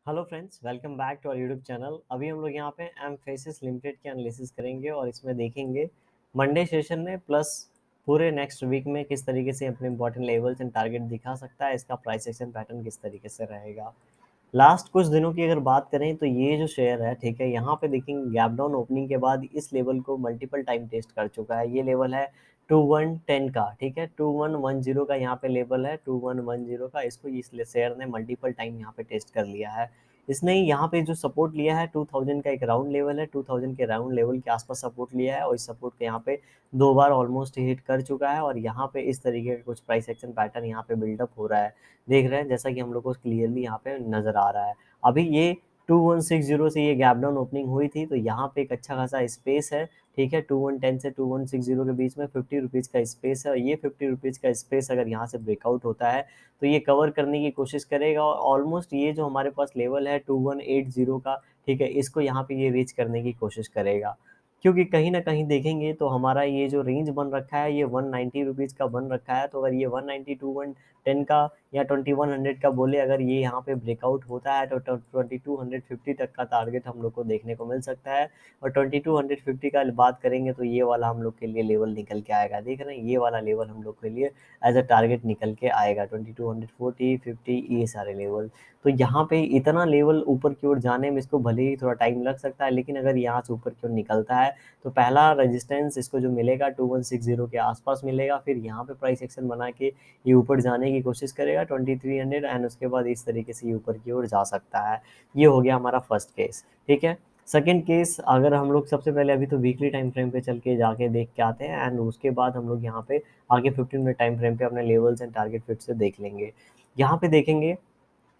Hello friends, welcome back to our YouTube channel. अभी हम लोग यहाँ पे एमफेसिस लिमिटेड के एनालिसिस करेंगे और इसमें देखेंगे मंडे सेशन में प्लस पूरे नेक्स्ट वीक में किस तरीके से अपने इंपॉर्टेंट लेवल्स एंड टारगेट दिखा सकता है, इसका प्राइस एक्शन पैटर्न किस तरीके से रहेगा। लास्ट कुछ दिनों की अगर बात करें तो ये जो शेयर है, ठीक है, यहाँ पे देखेंगे गैप डाउन ओपनिंग के बाद इस लेवल को मल्टीपल टाइम टेस्ट कर चुका है। ये लेवल है 2110 का, ठीक है, 2110 का यहाँ पे लेवल है, 2110 का। इसको इस शेयर ने मल्टीपल टाइम यहाँ पे टेस्ट कर लिया है। इसने यहाँ पे जो सपोर्ट लिया है 2000 का एक राउंड लेवल है, 2000 के राउंड लेवल के आसपास सपोर्ट लिया है और इस सपोर्ट को यहाँ पे 2 बार ऑलमोस्ट हिट कर चुका है और यहाँ पे इस तरीके का कुछ प्राइस एक्शन पैटर्न यहाँ पे बिल्डअप हो रहा है। देख रहे हैं जैसा कि हम लोग को क्लियरली यहाँ पे नजर आ रहा है। अभी ये 2160 से ये गैप डाउन ओपनिंग हुई थी, तो यहाँ पे एक अच्छा खासा स्पेस है, ठीक है। 2110 से 2160 के बीच में 50 रुपीज़ का स्पेस है और ये 50 रुपीज़ का स्पेस अगर यहाँ से ब्रेकआउट होता है तो ये कवर करने की कोशिश करेगा और ऑलमोस्ट ये जो हमारे पास लेवल है 2180 का, ठीक है, इसको यहाँ पे ये रीच करने की कोशिश करेगा। क्योंकि कहीं न कहीं देखेंगे तो हमारा ये जो रेंज बन रखा है ये 190 रुपीज़ का बन रखा है, तो अगर ये 190 टू 110 का या 2100 का बोले, अगर ये यहाँ पे ब्रेकआउट होता है तो 2250 तक का टारगेट हम लोग को देखने को मिल सकता है। और 2250 का बात करेंगे तो ये वाला हम लोग के लिए लेवल निकल के आएगा। देख रहे हैं, ये वाला लेवल हम लोग के लिए एज अ टारगेट निकल के आएगा, 2240 50 ये सारे लेवल। तो यहाँ पे इतना लेवल ऊपर की ओर जाने में इसको भले ही थोड़ा टाइम लग सकता है, लेकिन अगर यहाँ से ऊपर की ओर निकलता है तो पहला रेजिस्टेंस इसको जो मिलेगा 2160 के आसपास मिलेगा। फिर यहाँ पे प्राइस एक्शन बना के ये ऊपर जाने की कोशिश करेगा 2300 एंड उसके बाद इस तरीके से ये ऊपर की ओर जा सकता है। ये हो गया हमारा फर्स्ट केस, ठीक है। सेकंड केस, अगर हम लोग सबसे पहले अभी तो वीकली टाइम फ्रेम पे चल के जाके देख के आते हैं एंड उसके बाद हम लोग यहाँ पे आगे 15 मिनट टाइम फ्रेम पे अपने लेवल्स एंड टारगेट फिट से देख लेंगे। यहाँ पे देखेंगे,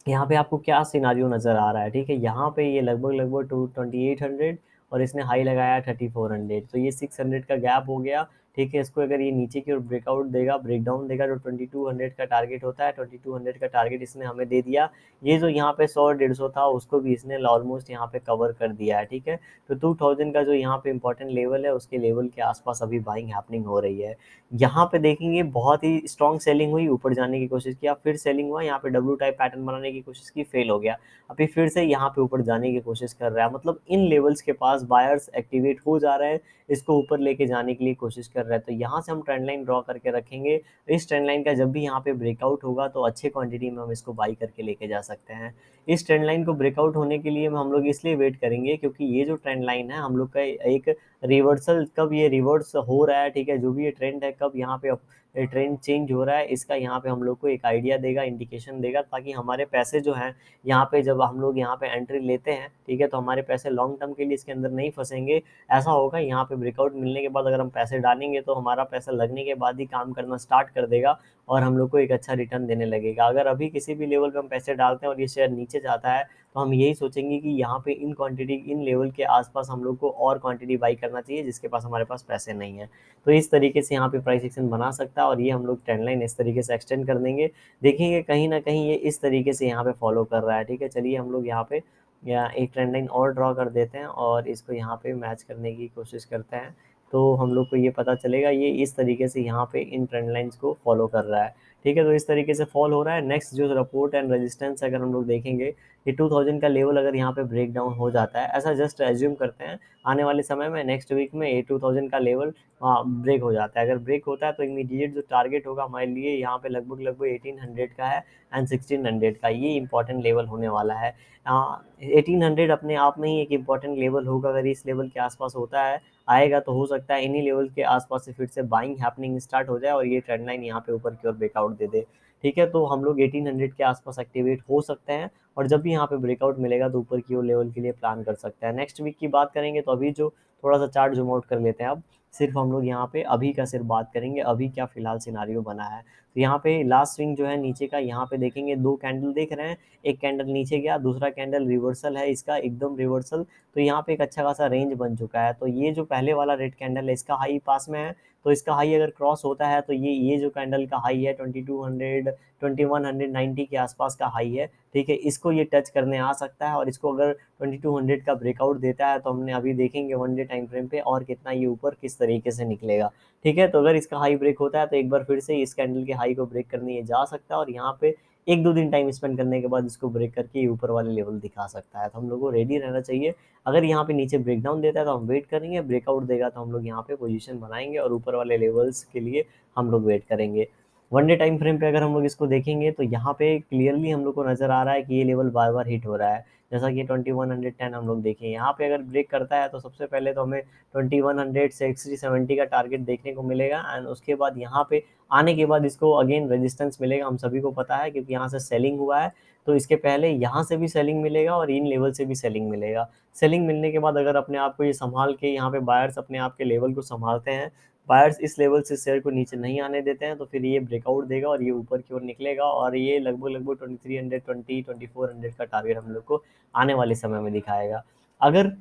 यहाँ पे आपको क्या सिनारियो नज़र आ रहा है, ठीक है। यहाँ पे ये लगभग 2800 और इसने हाई लगाया 3400, तो ये 600 का गैप हो गया, ठीक है। इसको अगर ये नीचे की ओर ब्रेकआउट देगा, ब्रेकडाउन देगा, तो 2200 का टारगेट होता है। 2200 का टारगेट इसने हमें दे दिया। ये जो यहाँ पे 100-150 था उसको भी इसने ऑलमोस्ट यहाँ पे कवर कर दिया है, ठीक है। तो 2000 का जो यहाँ पे इंपॉर्टेंट लेवल है उसके लेवल के आसपास अभी बाइंग हैपनिंग हो रही है। यहाँ पे देखेंगे बहुत ही स्ट्रॉन्ग सेलिंग हुई, ऊपर जाने की कोशिश किया, फिर सेलिंग हुआ, यहाँ पे डब्ल्यू टाइप पैटर्न बनाने की कोशिश की, फेल हो गया। अभी फिर से यहाँ पे ऊपर जाने की कोशिश कर रहा है, मतलब इन लेवल्स के पास बायर्स एक्टिवेट हो जा रहे हैं, इसको ऊपर लेके जाने के लिए कोशिश कर रहे हैं। तो यहाँ से हम ट्रेंड लाइन ड्रॉ करके रखेंगे। इस ट्रेंड लाइन का जब भी यहाँ पे ब्रेकआउट होगा तो अच्छे क्वांटिटी में हम इसको बाई करके लेके जा सकते हैं। इस ट्रेंड लाइन को ब्रेकआउट होने के लिए हम लोग इसलिए वेट करेंगे क्योंकि ये जो ट्रेंड लाइन है हम लोग का एक रिवर्सल, कब ये रिवर्स हो रहा है, ठीक है, जो भी ये ट्रेंड है कब यहाँ पे ट्रेंड चेंज हो रहा है, इसका यहाँ पे हम लोग को एक आइडिया देगा, इंडिकेशन देगा, ताकि हमारे पैसे जो हैं यहाँ पे जब हम लोग यहाँ पे एंट्री लेते हैं, ठीक है, तो हमारे पैसे लॉन्ग टर्म के लिए इसके अंदर नहीं फंसेंगे। ऐसा होगा यहाँ पे ब्रेकआउट मिलने के बाद अगर हम पैसे डालेंगे तो हमारा पैसा लगने के बाद ही काम करना स्टार्ट कर देगा और हम लोग को एक अच्छा रिटर्न देने लगेगा। अगर अभी किसी भी लेवल पे हम पैसे डालते हैं और ये शेयर नीचे जाता है तो हम यही सोचेंगे कि यहाँ पे इन क्वांटिटी, इन लेवल के आसपास हम लोग को और क्वांटिटी बाई करना चाहिए जिसके पास हमारे पास पैसे नहीं है। तो इस तरीके से यहाँ पे प्राइस एक्शन बना सकता है और ये हम लोग ट्रेंड लाइन इस तरीके से एक्सटेंड कर देंगे। देखेंगे कहीं ना कहीं ये इस तरीके से यहाँ पे फॉलो कर रहा है, ठीक है। चलिए हम लोग यहाँ पे या एक ट्रेंड लाइन और ड्रॉ कर देते हैं और इसको यहाँ पे मैच करने की कोशिश करते हैं, तो हम लोग को ये पता चलेगा ये इस तरीके से यहाँ पे इन ट्रेंड लाइंस को फॉलो कर रहा है, ठीक है। तो इस तरीके से फॉलो हो रहा है। नेक्स्ट जो सपोर्ट एंड रेजिस्टेंस अगर हम लोग देखेंगे, ये 2000 का लेवल अगर यहाँ पे ब्रेक डाउन हो जाता है, ऐसा जस्ट एज्यूम करते हैं आने वाले समय में नेक्स्ट वीक में ये 2000 का लेवल ब्रेक हो जाता है। अगर ब्रेक होता है तो इमीडिएट जो टारगेट होगा हमारे लिए यहाँ पे लगभग 1800 का है एंड 1600 का, ये इंपॉर्टेंट लेवल होने वाला है। 1800 अपने आप में ही एक इंपॉर्टेंट लेवल होगा। अगर इस लेवल के आसपास होता है, आएगा, तो हो सकता है इन्हीं लेवल के आसपास से फिर से बाइंग हैपनिंग स्टार्ट हो जाए और ये ट्रेंड लाइन यहाँ पे ऊपर की ओर ब्रेकआउट दे दे, ठीक है। तो हम लोग 1800 के आसपास एक्टिवेट हो सकते हैं और जब भी यहाँ पे ब्रेकआउट मिलेगा तो ऊपर की ओर लेवल के लिए प्लान कर सकते हैं। नेक्स्ट वीक की बात करेंगे तो अभी जो थोड़ा सा चार्ट जूम आउट कर लेते हैं, अब सिर्फ हम लोग यहाँ पे अभी का सिर्फ बात करेंगे, अभी क्या फिलहाल सिनारियो बना है। तो यहाँ पे लास्ट स्विंग जो है नीचे का, यहाँ पे देखेंगे 2 कैंडल देख रहे हैं, एक कैंडल नीचे गया, दूसरा कैंडल रिवर्सल है इसका, एकदम रिवर्सल। तो यहाँ पे एक अच्छा खासा रेंज बन चुका है। तो ये जो पहले वाला रेड कैंडल है इसका हाई पास में है, तो इसका हाई अगर क्रॉस होता है तो ये जो कैंडल का हाई है 2200 2190 के आसपास का हाई है, ठीक है, इसको ये टच करने आ सकता है और इसको अगर 2200 का ब्रेकआउट देता है तो हमने अभी देखेंगे वन डे टाइम फ्रेम पे और कितना ये ऊपर किस तरीके से निकलेगा, ठीक है। तो अगर इसका हाई ब्रेक होता है तो एक बार फिर से इस कैंडल के हाई को ब्रेक करने ये जा सकता है और यहाँ पे 1-2 दिन टाइम स्पेंड करने के बाद इसको ब्रेक करके ये ऊपर वाले लेवल दिखा सकता है। तो हम लोग को रेडी रहना चाहिए। अगर यहाँ पे नीचे ब्रेकडाउन देता है तो हम वेट करेंगे, ब्रेकआउट देगा तो हम लोग यहाँ पे पोजीशन बनाएंगे और ऊपर वाले लेवल्स के लिए हम लोग वेट करेंगे। वन डे टाइम फ्रेम पे अगर हम लोग इसको देखेंगे तो यहाँ पे क्लियरली हम लोग को नज़र आ रहा है कि ये लेवल बार बार हिट हो रहा है। जैसा कि 2110 हम लोग देखें, यहाँ पे अगर ब्रेक करता है तो सबसे पहले तो हमें 2100 60 70 का टारगेट देखने को मिलेगा, एंड उसके बाद यहाँ पे आने के बाद इसको अगेन रेजिस्टेंस मिलेगा। हम सभी को पता है क्योंकि यहाँ से सेलिंग हुआ है, तो इसके पहले यहाँ से भी सेलिंग मिलेगा और इन लेवल से भी सेलिंग मिलेगा। सेलिंग मिलने के बाद अगर अपने आप को ये संभाल के यहाँ पे बायर्स अपने आप के लेवल को संभालते हैं, बायर्स इस लेवल से शेयर को नीचे नहीं आने देते हैं, तो फिर ये ब्रेकआउट देगा और ये ऊपर की ओर निकलेगा और ये लगभग लगभग 2320 2400 का टारगेट हम लोग को आने वाले समय में दिखाएगा। अगर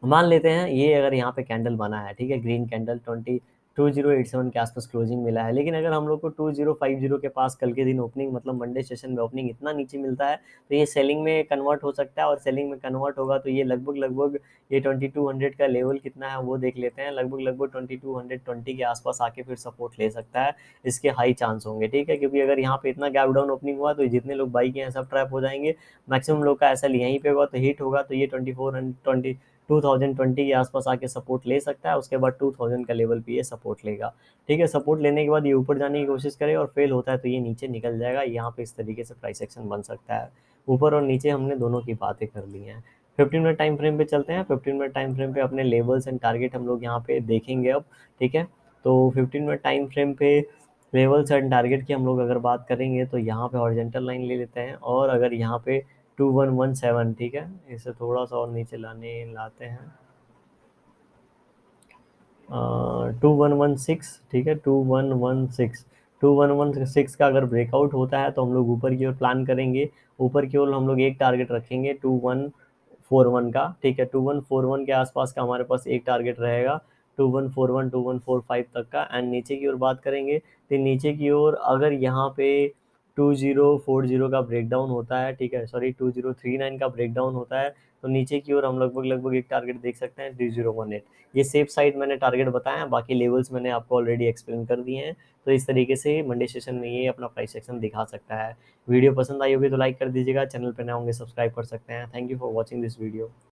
मान लेते हैं ये अगर यहाँ पे कैंडल बना है, ठीक है, ग्रीन कैंडल 20 के आसपास क्लोजिंग मिला है, लेकिन अगर हम लोग को 2050 के पास कल के दिन ओपनिंग, मतलब मंडे सेशन में ओपनिंग इतना नीचे मिलता है तो ये सेलिंग में कन्वर्ट हो सकता है, और सेलिंग में कन्वर्ट होगा तो ये लगभग लगभग ये 2200 का लेवल कितना है वो देख लेते हैं, लगभग लगभग 2220 के आसपास आके फिर सपोर्ट ले सकता है। इसके हाई चांस होंगे, ठीक है, क्योंकि अगर यहाँ पे इतना गैप डाउन ओपनिंग हुआ तो जितने लोग बाई किए हैं सब ट्रैप हो जाएंगे। मैक्सिमम लोग का ऐसा यहीं पे होगा तो हिट होगा तो ये 2020 के आसपास आके सपोर्ट ले सकता है, उसके बाद 2000 का लेवल पे ये सपोर्ट लेगा। ठीक है, सपोर्ट लेने के बाद ये ऊपर जाने की कोशिश करे और फेल होता है तो ये नीचे निकल जाएगा। यहाँ पे इस तरीके से प्राइस एक्शन बन सकता है। ऊपर और नीचे हमने दोनों की बातें कर ली हैं। 15 मिनट टाइम फ्रेम पे चलते हैं। 15 मिनट टाइम फ्रेम पे अपने लेवल्स एंड टारगेट हम लोग यहाँ पे देखेंगे अब। ठीक है, तो 15 मिनट टाइम फ्रेम पे लेवल्स एंड टारगेट की हम लोग अगर बात करेंगे तो यहाँ पे हॉरिजॉन्टल लाइन ले लेते हैं, और अगर यहाँ पे 2117, ठीक है, इसे थोड़ा सा और नीचे लाते हैं 2116, ठीक है, 2116 का अगर ब्रेकआउट होता है तो हम लोग ऊपर की ओर प्लान करेंगे। ऊपर की ओर हम लोग एक टारगेट रखेंगे 2141 का, ठीक है, 2141 के आसपास का हमारे पास एक टारगेट रहेगा, 2141 2145 तक का। एंड नीचे की ओर बात करेंगे तो नीचे की ओर अगर यहाँ पे 2040 का ब्रेकडाउन होता है, ठीक है, सॉरी 2039 का ब्रेकडाउन होता है तो नीचे की ओर हम लगभग लगभग एक टारगेट देख सकते हैं 3018। ये सेफ साइड मैंने टारगेट बताया, बाकी लेवल्स मैंने आपको ऑलरेडी एक्सप्लेन कर दिए हैं। तो इस तरीके से मंडे सेशन में ये अपना प्राइस सेक्शन दिखा सकता है। वीडियो पसंद आई होगी तो लाइक कर दीजिएगा, चैनल पर नए होंगे सब्सक्राइब कर सकते हैं। Thank you for watching this video.